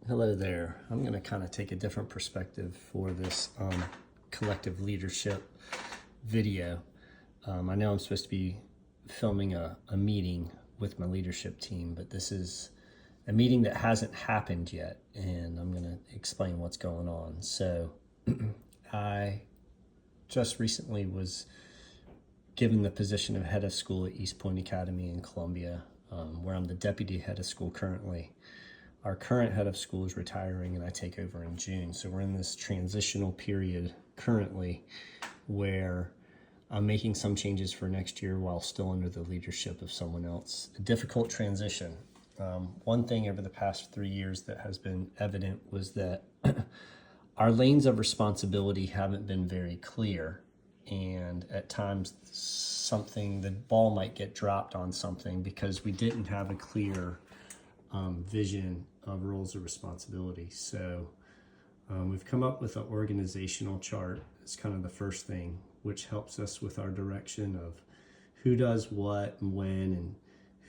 Hello there. I'm going to kind of take a different perspective for this collective leadership video. I know I'm supposed to be filming a meeting with my leadership team, but this is a meeting that hasn't happened yet, and I'm going to explain what's going on. So I just recently was given the position of head of school at East Point Academy in Columbia, where I'm the deputy head of school currently. Our current head of school is retiring and I take over in June. So we're in this transitional period currently where I'm making some changes for next year while still under the leadership of someone else. A difficult transition. One thing over the past 3 years that has been evident was that our lanes of responsibility haven't been very clear. And at times the ball might get dropped on something because we didn't have a clear vision of roles of responsibility. So we've come up with an organizational chart. It's kind of the first thing, which helps us with our direction of who does what and when and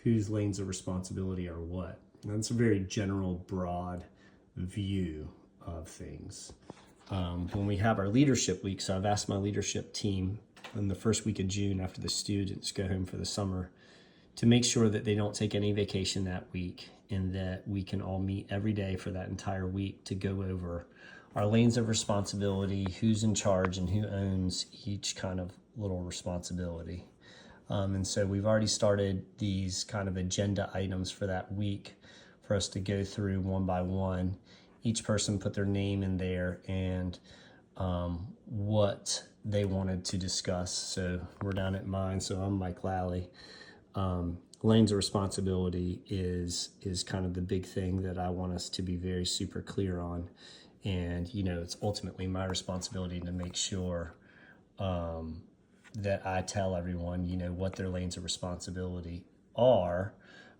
whose lanes of responsibility are what. And that's a very general, broad view of things. When we have our leadership week, so I've asked my leadership team in the first week of June after the students go home for the summer to make sure that they don't take any vacation that week and that we can all meet every day for that entire week to go over our lanes of responsibility, who's in charge and who owns each kind of little responsibility. And so we've already started these kind of agenda items for that week for us to go through one by one. Each person put their name in there and what they wanted to discuss. So we're down at mine. So I'm Mike Lally. Lanes of responsibility is kind of the big thing that I want us to be very super clear on. And, you know, it's ultimately my responsibility to make sure that I tell everyone, you know, what their lanes of responsibility are.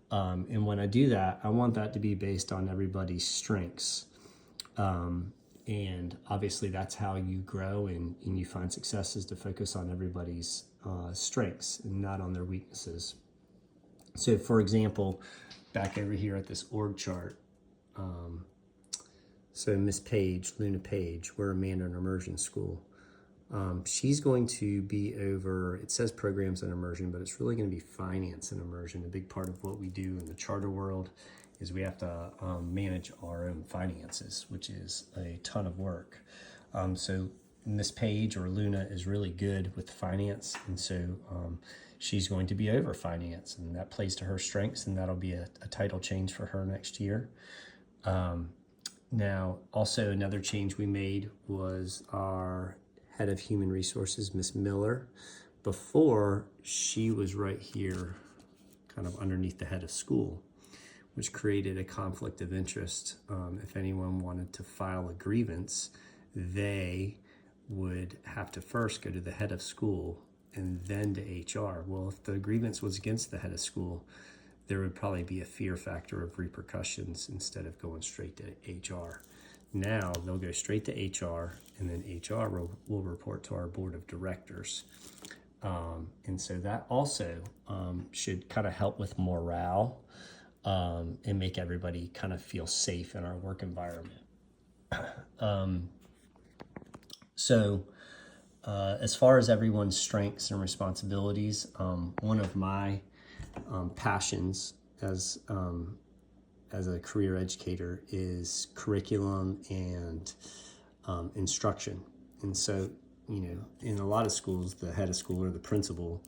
And when I do that, I want that to be based on everybody's strengths. And obviously that's how you grow and you find success, is to focus on everybody's strengths and not on their weaknesses. So for example, back over here at this org chart, so Miss Page, Luna Page, we're a Mandarin immersion school. She's going to be over, it says programs and immersion, but it's really going to be finance and immersion. A big part of what we do in the charter world is we have to manage our own finances, which is a ton of work. So Miss Page, or Luna, is really good with finance, and so she's going to be over finance, and that plays to her strengths, and that'll be a title change for her next year. Now, also another change we made was our head of human resources, Miss Miller. Before, she was right here, kind of underneath the head of school, which created a conflict of interest. If anyone wanted to file a grievance, they would have to first go to the head of school and then to HR. Well, if the grievance was against the head of school, there would probably be a fear factor of repercussions instead of going straight to HR. Now they'll go straight to HR, and then HR will report to our board of directors. And so that also should kind of help with morale and make everybody kind of feel safe in our work environment. So as far as everyone's strengths and responsibilities, one of my passions as a career educator is curriculum and instruction. And so, you know, in a lot of schools, the head of school or the principal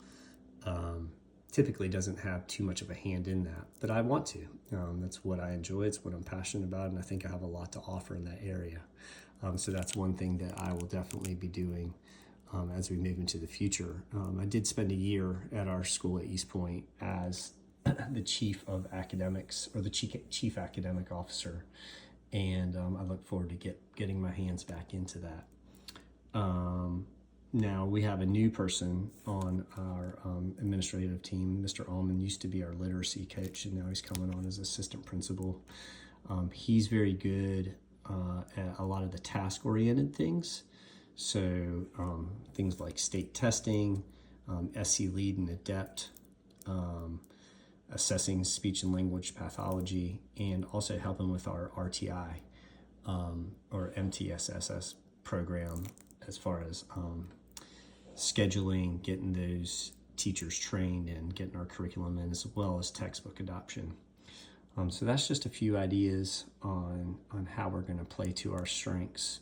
typically doesn't have too much of a hand in that, but I want to. That's what I enjoy. It's what I'm passionate about, and I think I have a lot to offer in that area. So that's one thing that I will definitely be doing as we move into the future. I did spend a year at our school at East Point as the chief of academics, or the chief academic officer, and I look forward to getting my hands back into that. Now we have a new person on our administrative team. Mr. Allman used to be our literacy coach, and now he's coming on as assistant principal. He's very good at a lot of the task-oriented things. So things like state testing, SC Lead and ADEPT, assessing speech and language pathology, and also helping with our RTI or MTSSS program as far as scheduling, getting those teachers trained, and getting our curriculum in, as well as textbook adoption. So that's just a few ideas on how we're going to play to our strengths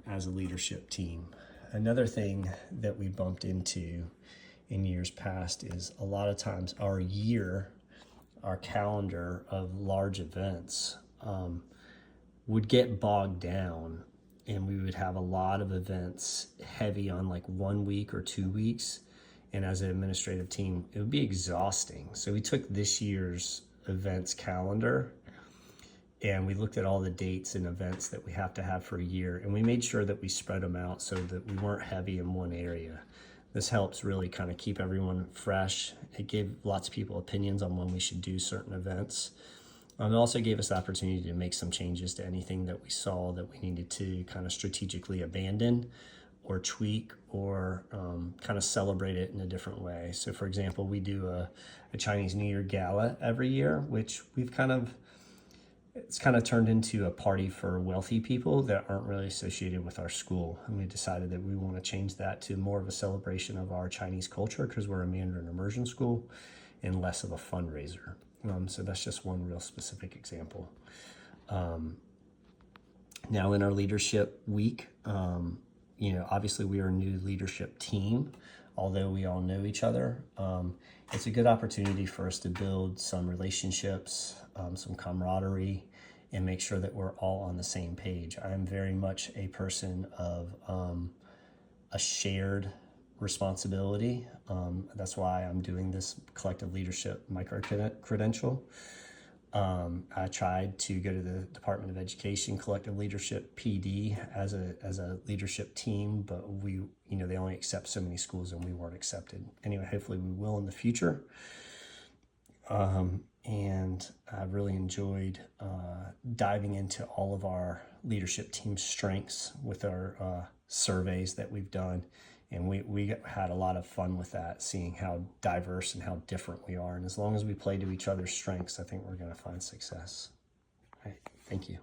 as a leadership team. Another thing that we bumped into in years past is a lot of times our calendar of large events would get bogged down, and we would have a lot of events heavy on like 1 week or 2 weeks. And as an administrative team, it would be exhausting. So we took this year's events calendar and we looked at all the dates and events that we have to have for a year, and we made sure that we spread them out so that we weren't heavy in one area. This helps really kind of keep everyone fresh. It gave lots of people opinions on when we should do certain events. It also gave us the opportunity to make some changes to anything that we saw that we needed to kind of strategically abandon or tweak or kind of celebrate it in a different way. So for example, we do a Chinese New Year gala every year, which it's kind of turned into a party for wealthy people that aren't really associated with our school. And we decided that we want to change that to more of a celebration of our Chinese culture, because we're a Mandarin immersion school, and less of a fundraiser. So that's just one real specific example. Now in our leadership week, obviously we are a new leadership team, although we all know each other. It's a good opportunity for us to build some relationships, some camaraderie, and make sure that we're all on the same page. I am very much a person of a shared responsibility. That's why I'm doing this collective leadership micro-credential. I tried to go to the Department of Education collective leadership PD as a leadership team, but they only accept so many schools and we weren't accepted. Anyway, hopefully we will in the future. And I really enjoyed diving into all of our leadership team strengths with our surveys that we've done. And we had a lot of fun with that, seeing how diverse and how different we are. And as long as we play to each other's strengths, I think we're going to find success. All right, thank you.